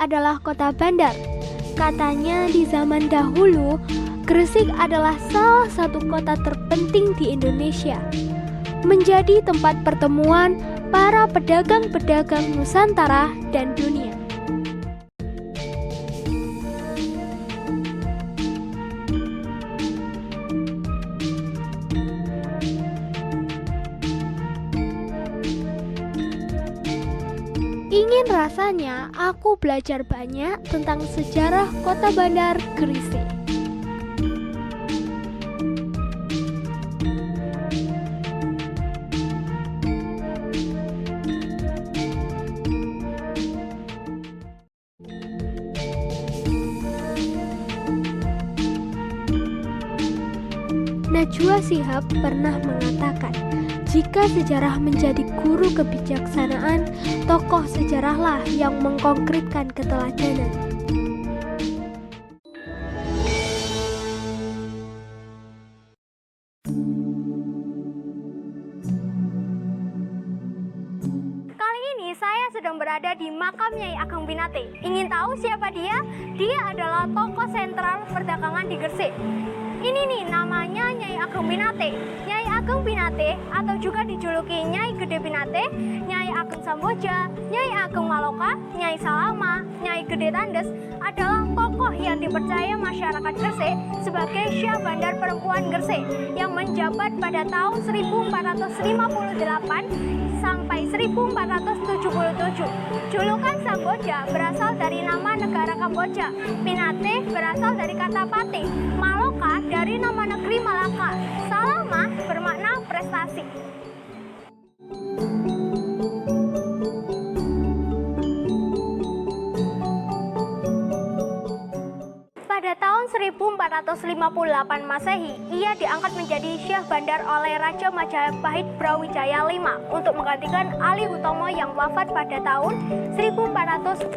adalah kota bandar. Katanya di zaman dahulu, Gresik adalah salah satu kota terpenting di Indonesia, menjadi tempat pertemuan para pedagang-pedagang Nusantara dan dunia. Ingin rasanya aku belajar banyak tentang sejarah kota bandar Gresik. Najwa Shihab pernah mengatakan, jika sejarah menjadi guru kebijaksanaan, tokoh sejarahlah yang mengkonkretkan keteladanan. Kali ini saya sedang berada di makam Nyai Ageng Pinate. Ingin tahu siapa dia? Dia adalah tokoh sentral perdagangan di Gresik. Ini nih namanya Nyai Ageng Pinate. Nyai Ageng Pinate atau juga dijuluki Nyai Gede Pinate, Nyai Ageng Samboja, Nyai Ageng Maloka, Nyai Salama, Nyai Gede Tandes adalah tokoh yang dipercaya masyarakat Gresik sebagai Syah Bandar Perempuan Gresik yang menjabat pada tahun 1458 sampai 1477. Julukan Samboja berasal dari nama negara Kamboja, Pinate berasal dari kata pati, Maloka dari nama negeri Malaka, Salama bermakna prestasi. Pada tahun 1458 Masehi, ia diangkat menjadi Syah Bandar oleh Raja Majapahit Brawijaya V untuk menggantikan Ali Hutomo yang wafat pada tahun 1449.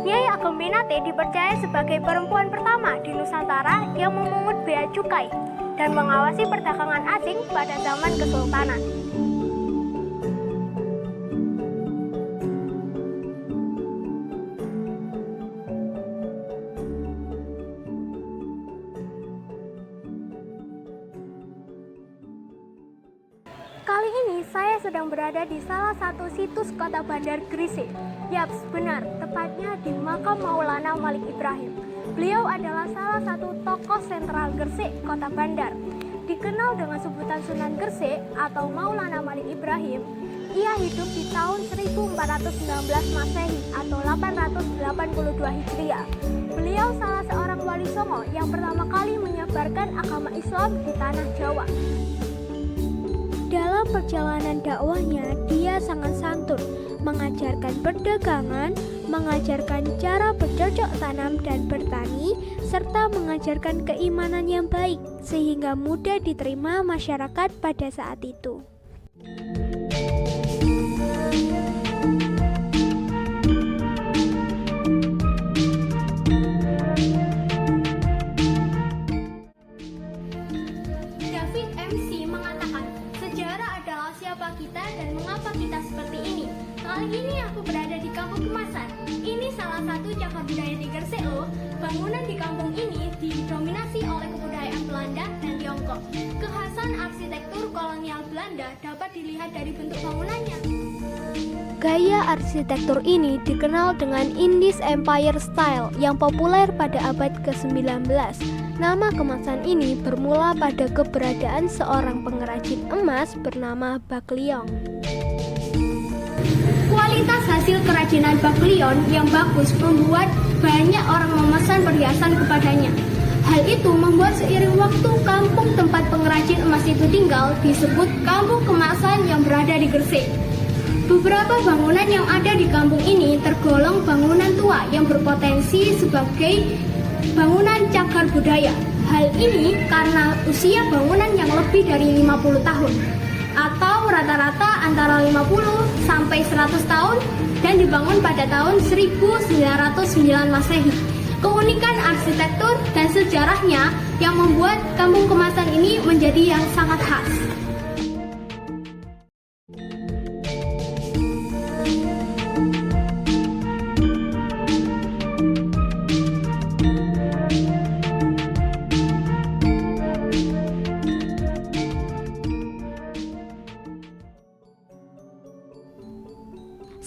Nyai Ageng Pinate dipercaya sebagai perempuan pertama di Nusantara yang memungut bea cukai dan mengawasi perdagangan asing pada zaman Kesultanan. Kali ini saya sedang berada di salah satu situs kota bandar Gresik. Yaps, benar, tepatnya di makam Maulana Malik Ibrahim. Beliau adalah salah satu tokoh sentral Gresik, kota bandar. Dikenal dengan sebutan Sunan Gresik atau Maulana Malik Ibrahim, ia hidup di tahun 1419 Masehi atau 882 Hijriah. Beliau salah seorang wali songo yang pertama kali menyebarkan agama Islam di tanah Jawa. Dalam perjalanan dakwahnya, dia sangat santun, mengajarkan perdagangan, mengajarkan cara bercocok tanam dan bertani, serta mengajarkan keimanan yang baik, sehingga mudah diterima masyarakat pada saat itu. David MC mengatakan, sejarah adalah siapa kita dan mengapa kita seperti ini. Kali ini aku berada di Kampung Kemasan. Ini salah satu cagar budaya di Gresik loh. Bangunan di kampung ini didominasi oleh kebudayaan Belanda dan Tiongkok. Kekhasan arsitektur kolonial Belanda dapat dilihat dari bentuk bangunannya. Gaya arsitektur ini dikenal dengan Indies Empire Style yang populer pada abad ke-19. Nama kemasan ini bermula pada keberadaan seorang pengrajin emas bernama Bakliong. Kualitas hasil kerajinan Bakliong yang bagus membuat banyak orang memesan perhiasan kepadanya. Hal itu membuat seiring waktu kampung tempat pengrajin emas itu tinggal disebut Kampung Kemasan yang berada di Gresik. Beberapa bangunan yang ada di kampung ini tergolong bangunan tua yang berpotensi sebagai bangunan cagar budaya. Hal ini karena usia bangunan yang lebih dari 50 tahun atau rata-rata antara 50 sampai 100 tahun dan dibangun pada tahun 1909 Masehi. Keunikan arsitektur dan sejarahnya yang membuat Kampung Kemasan ini menjadi yang sangat khas.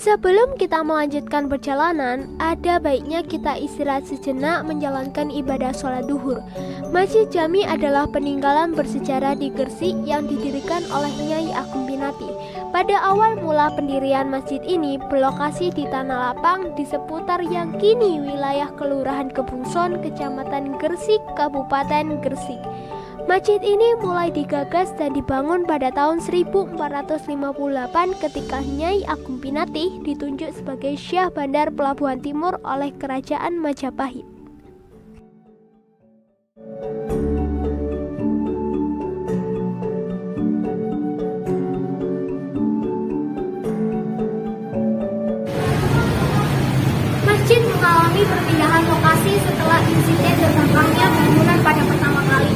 Sebelum kita melanjutkan perjalanan, ada baiknya kita istirahat sejenak menjalankan ibadah sholat duhur. Masjid Jami adalah peninggalan bersejarah di Gresik yang didirikan oleh Nyai Agung Pinati. Pada awal mula pendirian masjid ini berlokasi di Tanah Lapang di seputar yang kini wilayah Kelurahan Kebungson, Kecamatan Gresik, Kabupaten Gresik. Masjid ini mulai digagas dan dibangun pada tahun 1458 ketika Nyai Agung Pinati ditunjuk sebagai Syah Bandar Pelabuhan Timur oleh Kerajaan Majapahit. Masjid mengalami perpindahan lokasi setelah insiden terbangnya bangunan pada pertama kali.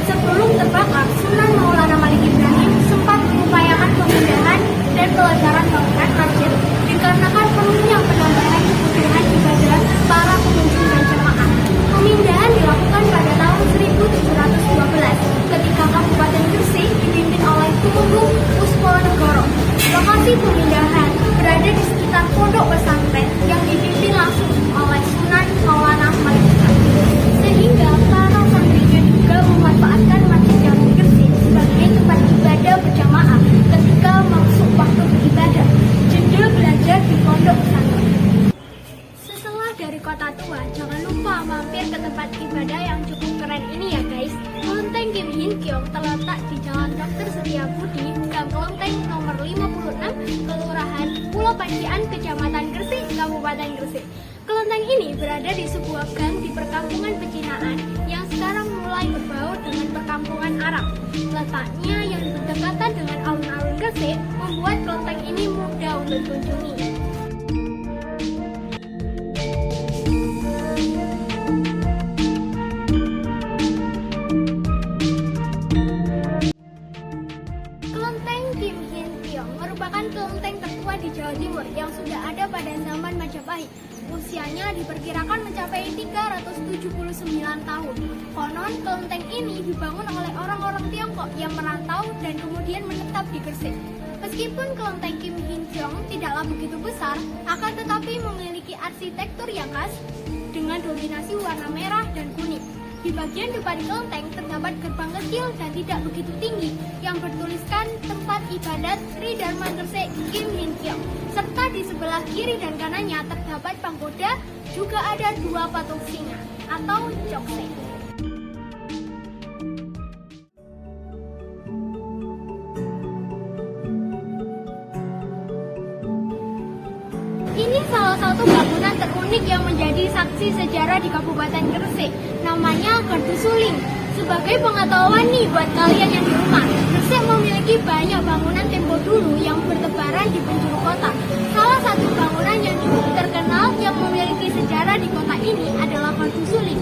Sebelum terbakar, Sunan Maulana Malik Ibrahim sempat mengupayakan pemindahan dan pelebaran bangunan masjid dikarenakan perlunya penambahan kebutuhan ibadah para pengunjung dan jemaah. Pemindahan dilakukan pada tahun 1712 ketika Kabupaten Gresik dipimpin oleh Tumenggung Pusponegoro. Lokasi pemindahan berada di sekitar pondok pesantren yang dipimpin langsung oleh Sunan Maulana Malik Ibrahim, sehingga para santrinya juga memanfaatkan Masjid Jami Gresik sebagai tempat ibadah berjamaah ketika masuk waktu beribadah, jeda belajar di pondok pesantren. Setelah dari kota tua, jangan lupa mampir ke tempat ibadah yang cukup keren ini ya guys. Kelenteng Kim Hin Kiong terletak di Jalan Dr. Setiabudi, Gang Kelenteng nomor 56, Kelurahan Pulau Pancian, Kecamatan Gresik, Kabupaten Gresik. Kelenteng ini berada di sebuah gang di perkampungan pecinaan yang sekarang mulai berbaur dengan perkampungan Arab. Letaknya yang berdekatan dengan alun-alun Gresik membuat kelenteng ini mudah untuk dikunjungi. Kelenteng Kim Hin Kiong merupakan kelenteng tertua di Jawa Timur yang sudah ada pada zaman Majapahit. Usianya diperkirakan mencapai 379 tahun. Konon, kelenteng ini dibangun oleh orang-orang Tiongkok yang merantau dan kemudian menetap di Gresik. Meskipun kelenteng Kim Hin Kiong tidaklah begitu besar, akan tetapi memiliki arsitektur yang khas dengan dominasi warna merah dan kuning. Di bagian depan kelenteng terdapat gerbang kecil dan tidak begitu tinggi yang bertuliskan tempat ibadat Sri Dharma Gresik Kim Hin Kiong. Serta di sebelah kiri dan kanannya terdapat panggoda, juga ada dua patung singa atau jokse. Ini salah satu bangunan terunik yang menjadi saksi sejarah di Kabupaten Gresik. Namanya Gardu Suling. Sebagai pengetahuan nih buat kalian yang di rumah, Gresik memiliki banyak bangunan tempo dulu yang bertebaran di penjuru kota. Salah satu bangunan yang cukup terkenal yang memiliki sejarah di kota ini adalah Gardu Suling.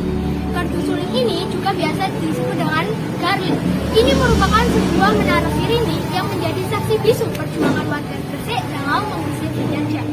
Gardu Suling ini juga biasa disebut dengan Garling. Ini merupakan sebuah menara sirine yang menjadi saksi bisu perjuangan warga Gresik dalam mengusir penjajah.